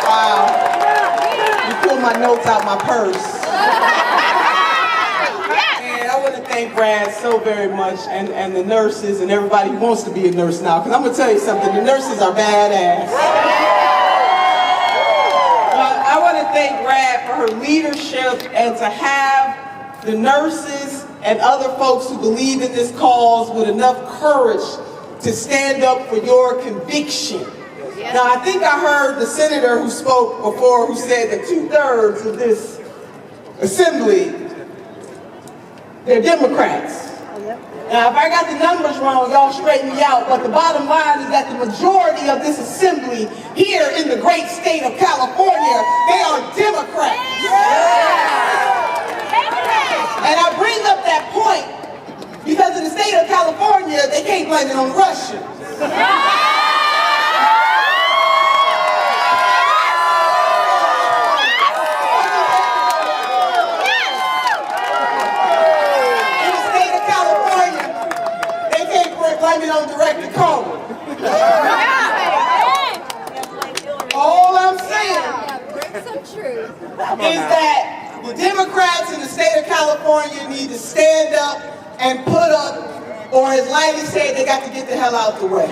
Wow. You pulled my notes out my purse. And I want to thank Brad so very much, and the nurses and everybody who wants to be a nurse now, because I'm going to tell you something, the nurses are badass. I want to thank Brad for her leadership, and to have the nurses and other folks who believe in this cause with enough courage to stand up for your conviction. Now, I think I heard the senator who spoke before who said that 2/3 of this assembly, they're Democrats. Now, if I got the numbers wrong, y'all straighten me out, but the bottom line is that the majority of this assembly here in the great state of California, they are Democrats. And I bring up that point because in the state of California, they can't blame it on the Russians. On Director Coleman. All I'm saying is that the Democrats in the state of California need to stand up and put up, or as Lily said, they got to get the hell out the way.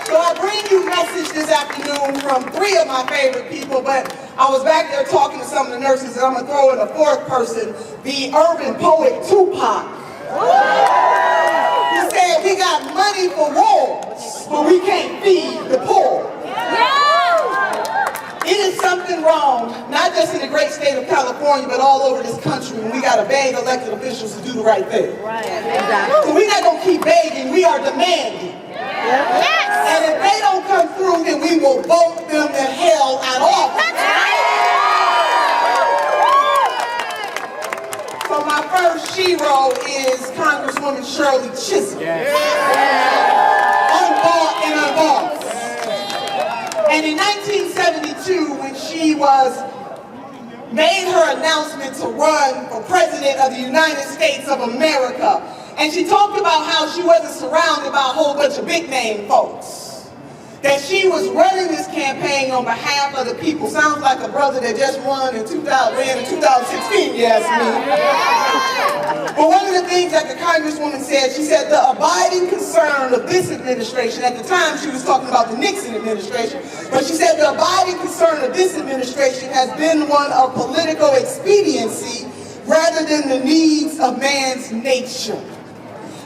So I bring you a message this afternoon from 3 of my favorite people, but I was back there talking to some of the nurses, and I'm going to throw in a 4th person, the urban poet Tupac. He said, we got money for wars, but we can't feed the poor. It is something wrong, not just in the great state of California, but all over this country, when we got to beg elected officials to do the right thing. So we're not going to keep begging, we are demanding. And if they don't come through, then we will vote them the hell out of office. So my first shero is Congresswoman Shirley Chisholm. Unbought and unbought. And in 1972, when she made her announcement to run for President of the United States of America, and she talked about how she wasn't surrounded by a whole bunch of big name folks. That she was running this campaign on behalf of the people. Sounds like a brother that just won in 2016, you ask me. But one of the things that the Congresswoman said, she said the abiding concern of this administration, at the time she was talking about the Nixon administration, but she said the abiding concern of this administration has been one of political expediency rather than the needs of man's nature.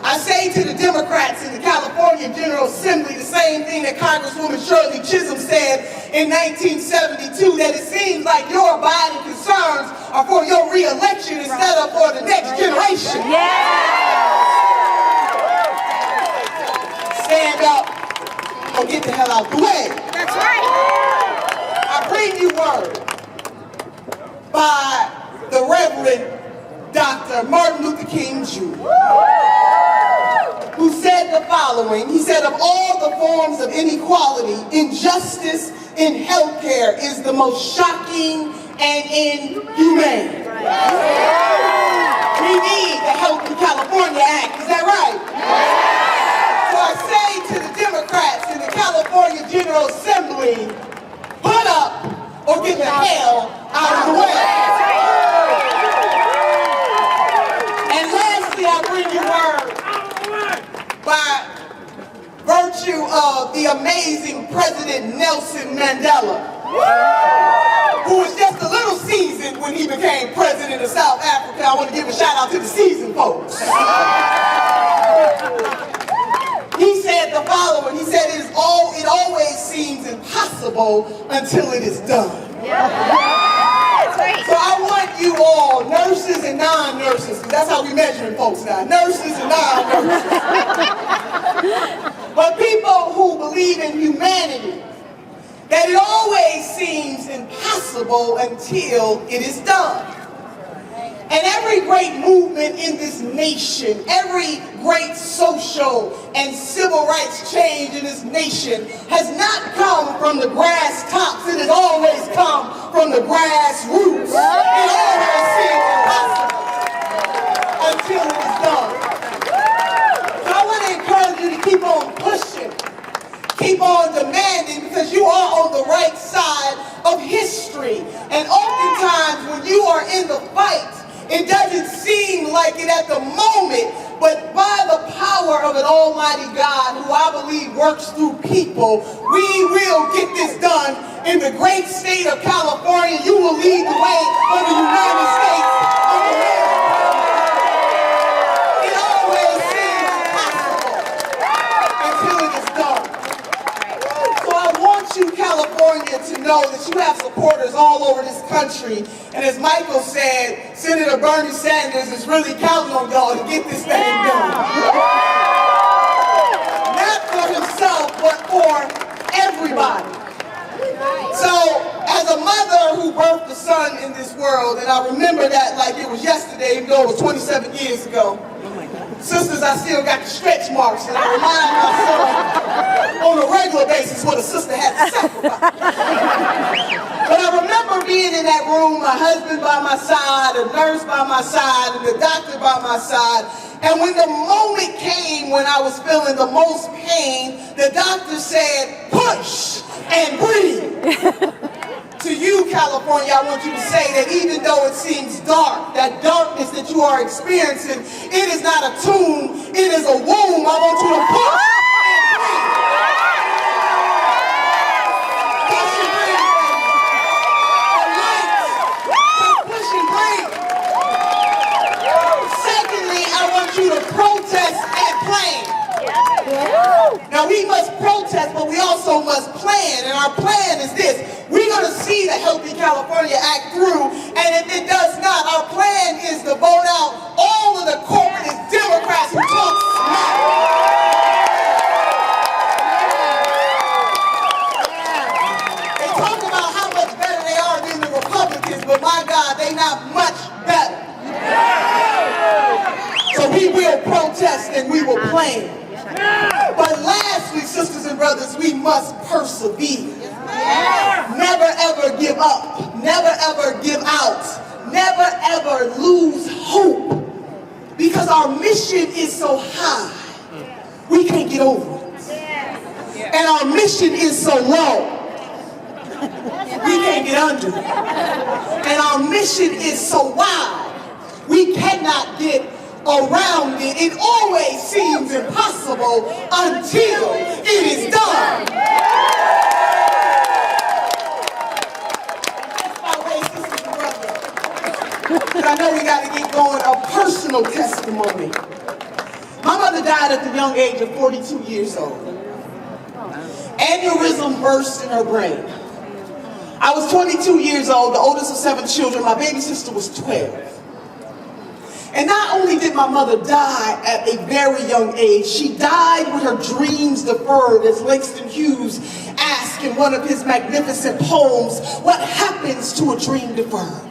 I say to the Democrats in the California General Assembly the same thing that Congresswoman Shirley Chisholm said in 1972, that it seems like your abiding concerns are for your re-election instead of for the next generation. Stand up or get the hell out the way. That's right. I bring you word by the Reverend Dr. Martin Luther King Jr., who said the following. He said, of all the forms of inequality, injustice in healthcare is the most shocking and inhumane. We need the Healthy California Act, is that right? So I say to the Democrats in the California General Assembly, put up or get the hell out of the way. And lastly, I bring you word by virtue of the amazing President Nelson Mandela, who was just a little seasoned when he became president of South Africa. I want to give a shout out to the seasoned folks. He said the following. He said, it always seems impossible until it is done. So I want you all, nurses and non-nurses, because that's how we measuring folks now, nurses and non-nurses, but people who believe in humanity, that it always seems impossible until it is done. And every great movement in this nation, every great social and civil rights change in this nation has not come from the grass tops. It has always come from the grassroots. It always seems impossible until it is done. So I want to encourage you to keep on keep on demanding because you are on the right side of history. And oftentimes when you are in the fight, it doesn't seem like it at the moment, but by the power of an almighty God who I believe works through people, we will get this done in the great state of California. You will lead the way for the United States of America. It always seems impossible until it is done. So I want you, California, to know that you have supporters all over this country. And as Michael said, Senator Bernie Sanders is really counting on y'all to get this thing done. Not for himself, but for everybody. So, as a mother who birthed a son in this world, and I remember that like it was yesterday, even though it was 27 years ago. Sisters, I still got the stretch marks, and I remind myself on a regular basis what a sister had to sacrifice. But I remember being in that room, my husband by my side, a nurse by my side, and the doctor by my side. And when the moment came when I was feeling the most pain, the doctor said, push and breathe. To you, California, I want you to say that even though it seems dark, that darkness that you are experiencing, it is not a tomb, it is a womb. I want you to push and breathe. Push and breathe. The lights, push and breathe. Secondly, I want you to protest and plan. Now we must protest, but we also must plan, and our plan is this. We're going to see the Healthy California Act through, and if it does not, our plan is to vote out all of the corporate Democrats who talk smack. They talk about how much better they are than the Republicans, but my God, they not much better. So we will protest and we will plan. But lastly, sisters and brothers, we must persevere. Never ever give up. Never ever give out. Never ever lose hope. Because our mission is so high, we can't get over it. And our mission is so low, we can't get under it. And our mission is so wide, we cannot get around it. It always seems impossible until it is done. That's my way, sisters and brothers. But I know we got to get going. A personal testimony. My mother died at the young age of 42 years old. Aneurysm burst in her brain. I was 22 years old, the oldest of 7 children. My baby sister was 12. And not only did my mother die at a very young age, she died with her dreams deferred, as Langston Hughes asked in one of his magnificent poems, what happens to a dream deferred?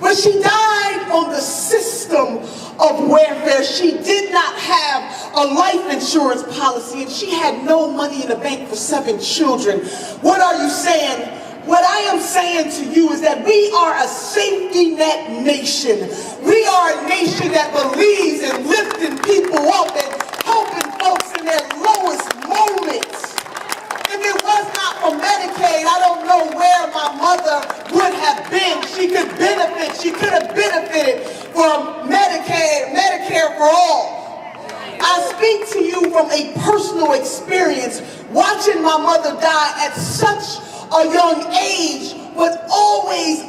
But she died on the system of welfare. She did not have a life insurance policy, and she had no money in the bank for 7 children. What are you saying? What I am saying to you is that we are a safety net nation. We are a nation that believes in lifting people up and helping folks in their lowest moments. If it was not for Medicaid, I don't know where my mother would have been. She could have benefited from Medicare for all. I speak to you from a personal experience, watching my mother die at such a young age, but always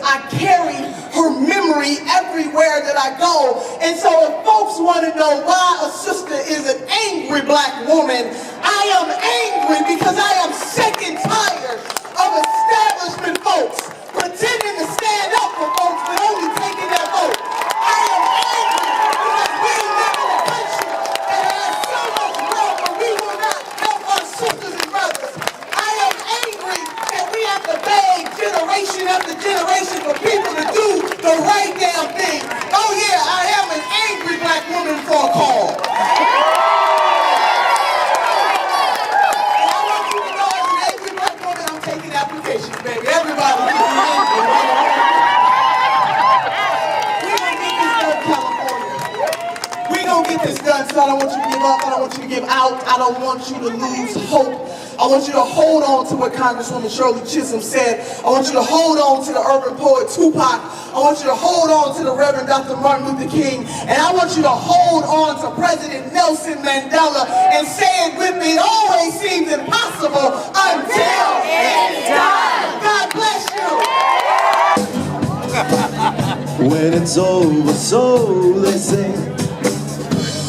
I carry her memory everywhere that I go. And so if folks want to know why a sister is an angry black woman, I am angry because I am sick and tired of establishment folks pretending to stand up for folks but only taking their vote. I am angry because we live in a country that has so much wealth, but we will not help our sisters and brothers. I am angry that we have to beg generation after generation for people to do the right damn thing. Oh yeah, I am an angry black woman for a call. And I want you to know, as want you to give up. I don't want you to give out. I don't want you to lose hope. I want you to hold on to what Congresswoman Shirley Chisholm said. I want you to hold on to the urban poet Tupac. I want you to hold on to the Reverend Dr. Martin Luther King. And I want you to hold on to President Nelson Mandela and say it with me. It always seems impossible until it's done. God bless you. When it's over, so they say,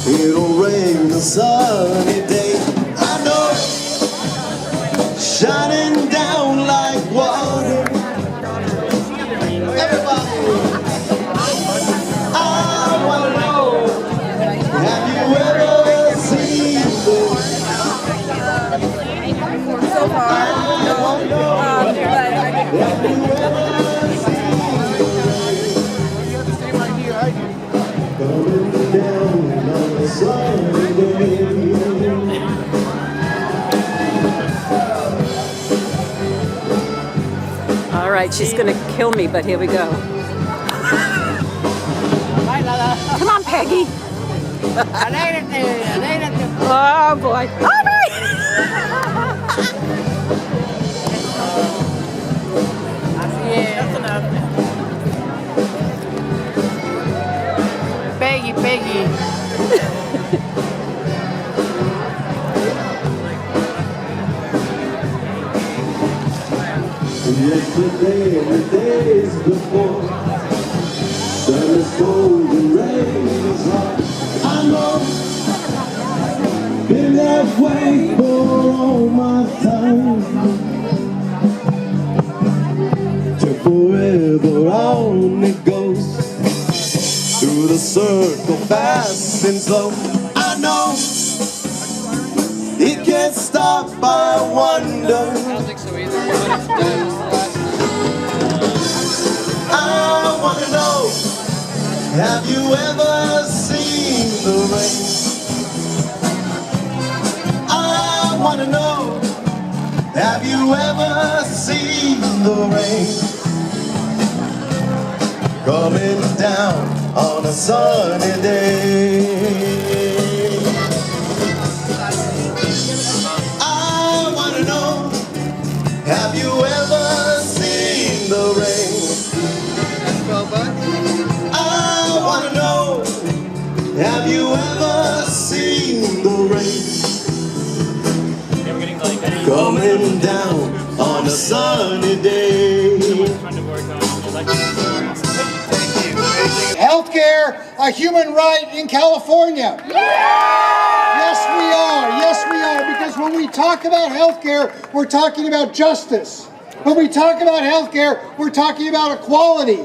it'll rain a sunny day. I know it, shining down like water. Everybody, I wanna know, have you ever seen this? So far, no. Have you ever seen coming down on a sunny day? All right, she's gonna kill me, but here we go. Come on, Peggy. Oh boy. All right. That's enough. Peggy. Yesterday and the days before, sun is cold and rain is hot. I know, been that way for all my time. Till forever on it goes, through the circle fast and slow. I know, it can't stop, I wonder. I don't think so either. I wanna know, have you ever seen the rain? I wanna know, have you ever seen the rain? Coming down on a sunny day. I wanna know, have you ever seen the rain? I wanna know, have you ever seen the rain? Coming down on a sunny day. Healthcare, a human right in California. Yes, we are, because when we talk about healthcare, we're talking about justice. When we talk about healthcare, we're talking about equality.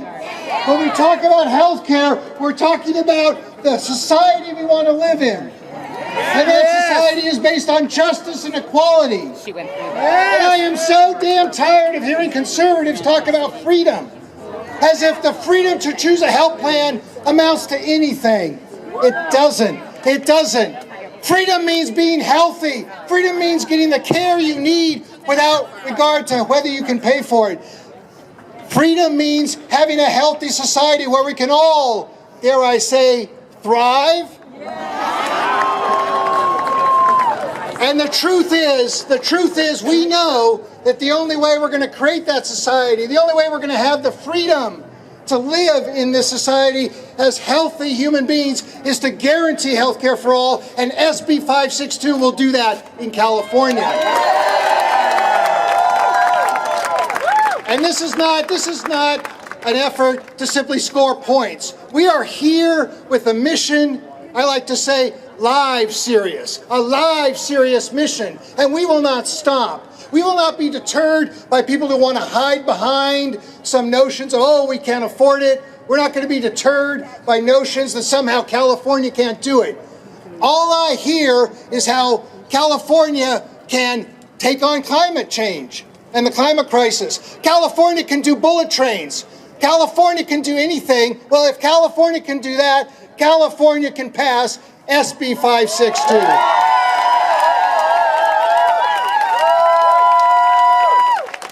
When we talk about healthcare, we're talking about the society we want to live in. And that society is based on justice and equality. And I am so damn tired of hearing conservatives talk about freedom, as if the freedom to choose a health plan amounts to anything. It doesn't. It doesn't. Freedom means being healthy. Freedom means getting the care you need without regard to whether you can pay for it. Freedom means having a healthy society where we can all, dare I say, thrive. And the truth is, we know that the only way we're going to create that society, the only way we're going to have the freedom to live in this society as healthy human beings is to guarantee health care for all, and SB562 will do that in California. And this is not an effort to simply score points. We are here with a mission, I like to say, a live, serious mission, and we will not stop. We will not be deterred by people who want to hide behind some notions of, oh, we can't afford it. We're not going to be deterred by notions that somehow California can't do it. All I hear is how California can take on climate change and the climate crisis. California can do bullet trains. California can do anything. Well, if California can do that, California can pass SB562.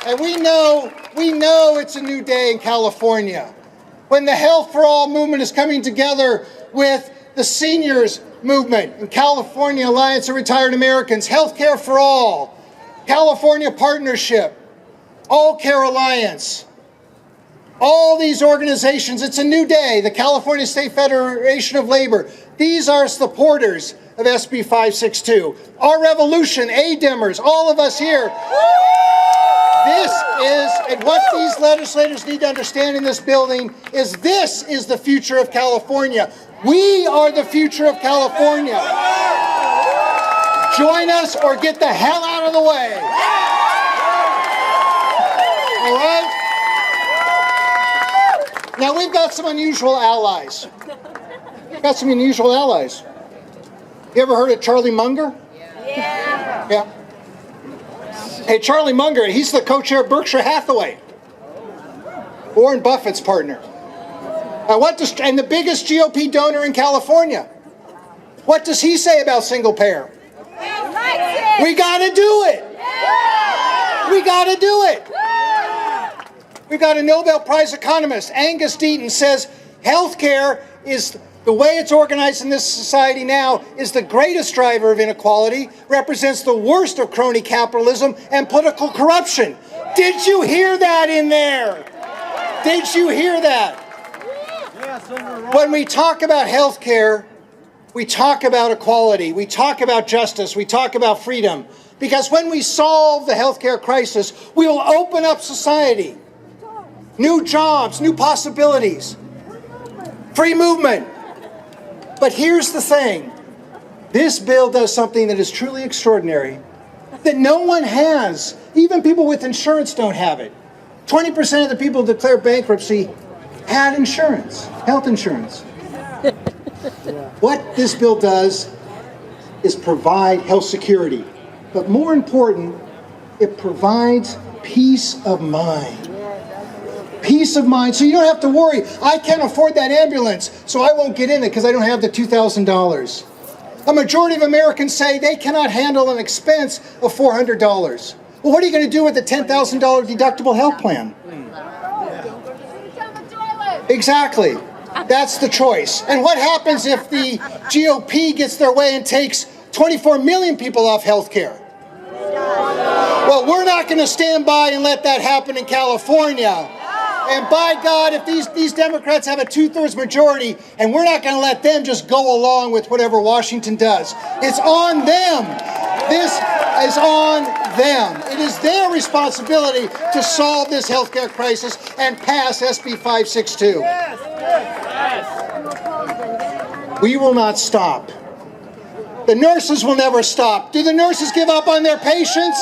And we know it's a new day in California. When the Health for All movement is coming together with the seniors movement and California Alliance of Retired Americans, Healthcare for All, California Partnership, All Care Alliance, all these organizations. It's a new day. The California State Federation of Labor. These are supporters of SB562. Our revolution, A-Demmers, all of us here. This is, and what these legislators need to understand in this building is this is the future of California. We are the future of California. Join us or get the hell out of the way. All right? Now we've got some unusual allies. You ever heard of Charlie Munger? Yeah. Hey, Charlie Munger, he's the co-chair of Berkshire Hathaway, Warren Buffett's partner. And the biggest GOP donor in California. What does he say about single payer? We gotta do it. We gotta do it. We got a Nobel Prize economist, Angus Deaton, says healthcare is the way it's organized in this society now is the greatest driver of inequality, represents the worst of crony capitalism and political corruption. Did you hear that in there? Did you hear that? When we talk about healthcare, we talk about equality, we talk about justice, we talk about freedom. Because when we solve the healthcare crisis, we will open up society. New jobs, new possibilities, free movement. But here's the thing. This bill does something that is truly extraordinary, that no one has. Even people with insurance don't have it. 20% of the people who declared bankruptcy had insurance, health insurance. What this bill does is provide health security. But more important, it provides peace of mind. Peace of mind, so you don't have to worry. I can't afford that ambulance, so I won't get in it because I don't have the $2,000. A majority of Americans say they cannot handle an expense of $400. Well, what are you going to do with the $10,000 deductible health plan? Exactly. That's the choice. And what happens if the GOP gets their way and takes 24 million people off health care? Well, we're not going to stand by and let that happen in California. And by God, if these Democrats have a 2/3 majority, and we're not going to let them just go along with whatever Washington does. It's on them. This is on them. It is their responsibility to solve this healthcare crisis and pass SB562. We will not stop. The nurses will never stop. Do the nurses give up on their patients?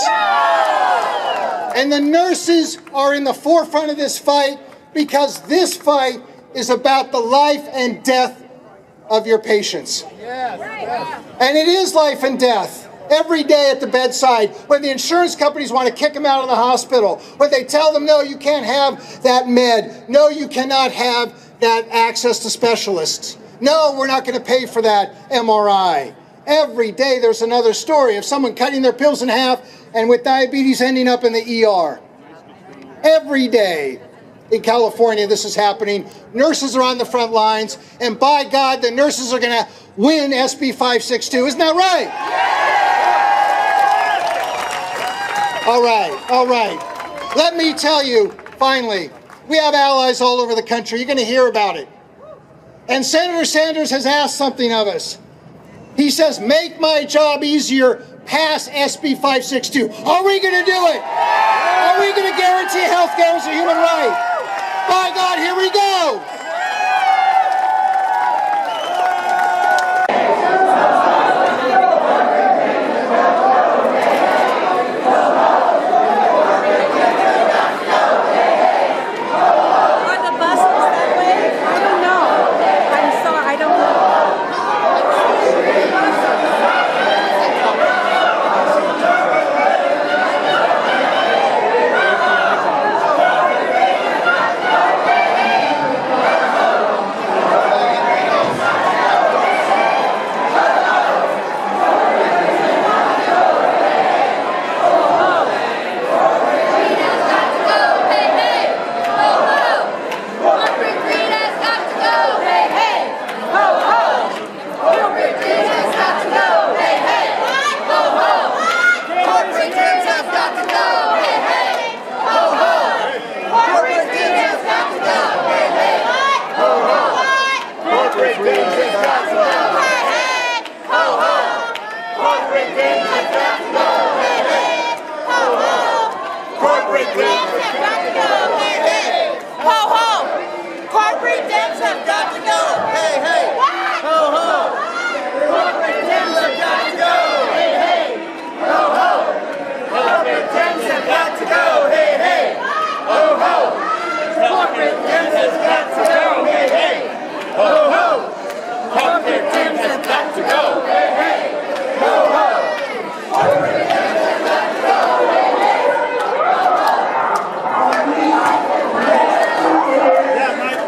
And the nurses are in the forefront of this fight because this fight is about the life and death of your patients. And it is life and death. Every day at the bedside, when the insurance companies want to kick them out of the hospital, when they tell them, no, you can't have that med. No, you cannot have that access to specialists. No, we're not going to pay for that MRI. Every day there's another story of someone cutting their pills in half and with diabetes ending up in the ER. Every day in California this is happening. Nurses are on the front lines, and by God, the nurses are going to win SB562. Isn't that right? All right. Let me tell you, finally, we have allies all over the country. You're going to hear about it. And Senator Sanders has asked something of us. He says, make my job easier, pass SB562. Are we going to do it? Are we going to guarantee health care as a human right? By God, here we go. Corporate Dems have got to go. Hey, hey. Ho, ho. Corporate Dems have got to go. Hey, hey. Ho, ho. Corporate Dems have got to go. Hey, hey. Ho, ho. Corporate Dems have got to go. Hey, hey. Ho, ho. Corporate Dems have got to go. Hey, hey. Ho, ho. Corporate Dems have got to go. Hey, hey. Ho, ho. Corporate Dems have got to go. Hey, hey. Ho, ho. Corporate Dems have got to go. Hey, hey. Yeah, Mike.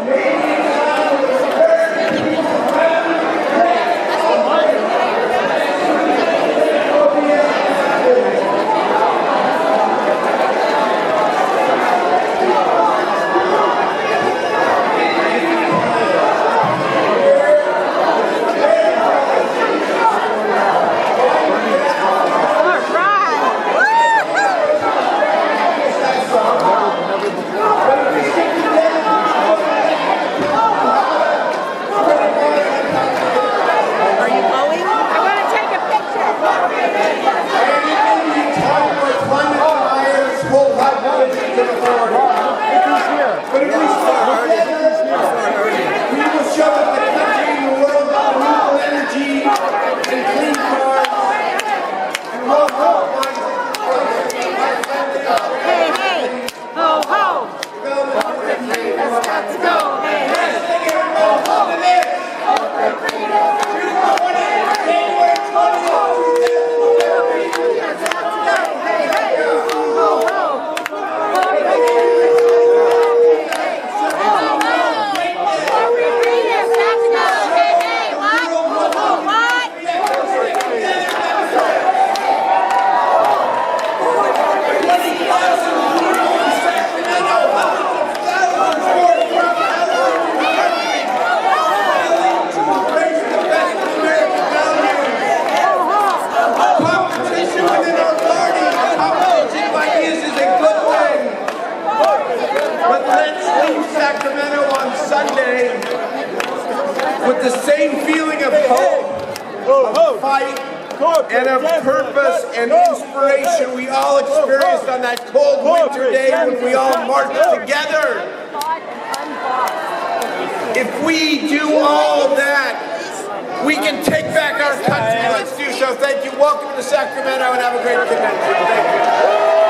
Sacramento on Sunday with the same feeling of hope, of fight, and of purpose and inspiration we all experienced on that cold winter day when we all marched together. If we do all of that, we can take back our country. Let's do so. Thank you. Welcome to Sacramento and have a great convention. Thank you.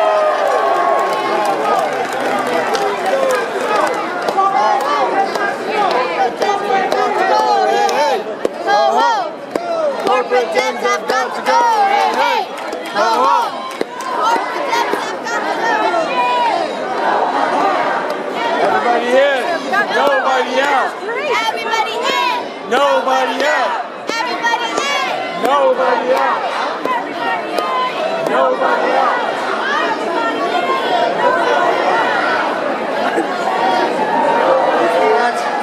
Corporate Dems have got to go. Hey, hey. Ho, ho. Corporate Dems have got to go. Everybody in. Nobody out. Everybody in. Nobody out. Everybody in. Nobody out. Nobody out.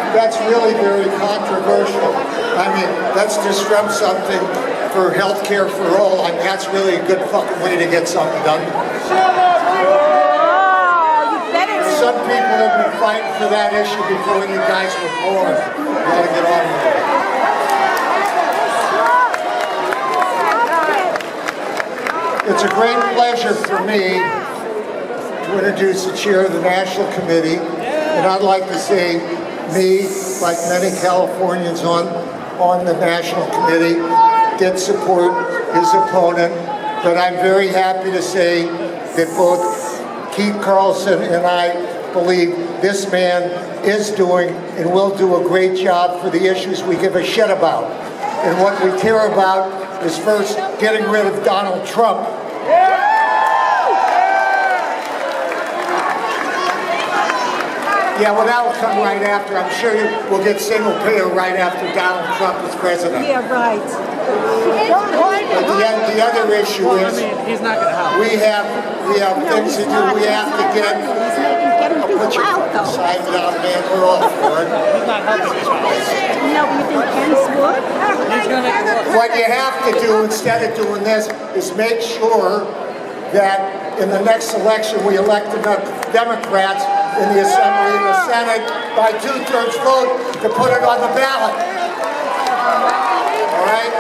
That's really very controversial. I mean, let's disrupt something for health care for all. I mean, that's really a good fucking way to get something done. Some people have been fighting for that issue before you guys were born. You gotta get on with it. It's a great pleasure for me to introduce the chair of the National Committee, and I'd like to say me, like many Californians on the National Committee, did support his opponent, but I'm very happy to say that both Keith Carlson and I believe this man is doing and will do a great job for the issues we give a shit about. And what we care about is first getting rid of Donald Trump. Yeah, well, that will come right after. I'm sure we'll get single payer right after Donald Trump is president. Yeah, right. But the other issue is He's not going to help. we have things to do. We have to get. I'll put your side down, man. We're all for it. He's not helping his No, you think Ken's would? He's going to make it work. What you have to do instead of doing this is make sure that in the next election we elect the Democrats in the Assembly and the Senate by 2/3 vote to put it on the ballot. All right?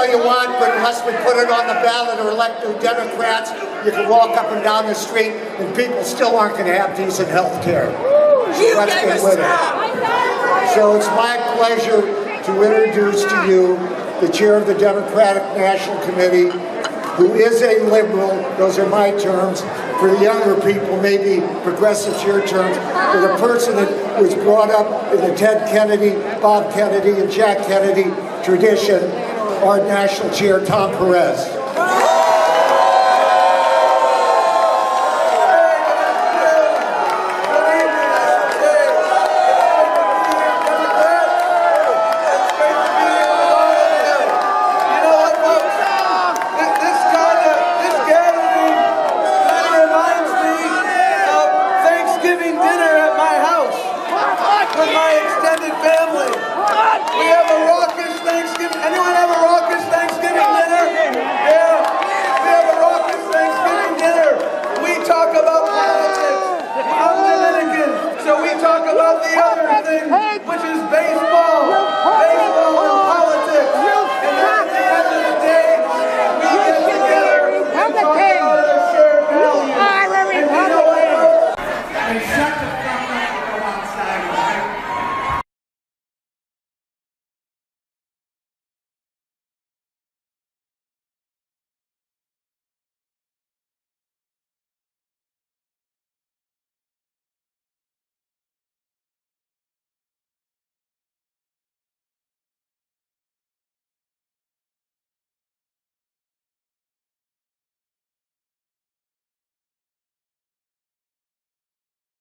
all you want, but unless we put it on the ballot or elect new Democrats, you can walk up and down the street and people still aren't going to have decent health care. So let's get with it. So it's my pleasure to introduce to you the chair of the Democratic National Committee, who is a liberal. Those are my terms. For the younger people, maybe progressive's your terms. For the person that was brought up in the Ted Kennedy, Bob Kennedy, and Jack Kennedy tradition, our national chair, Tom Perez.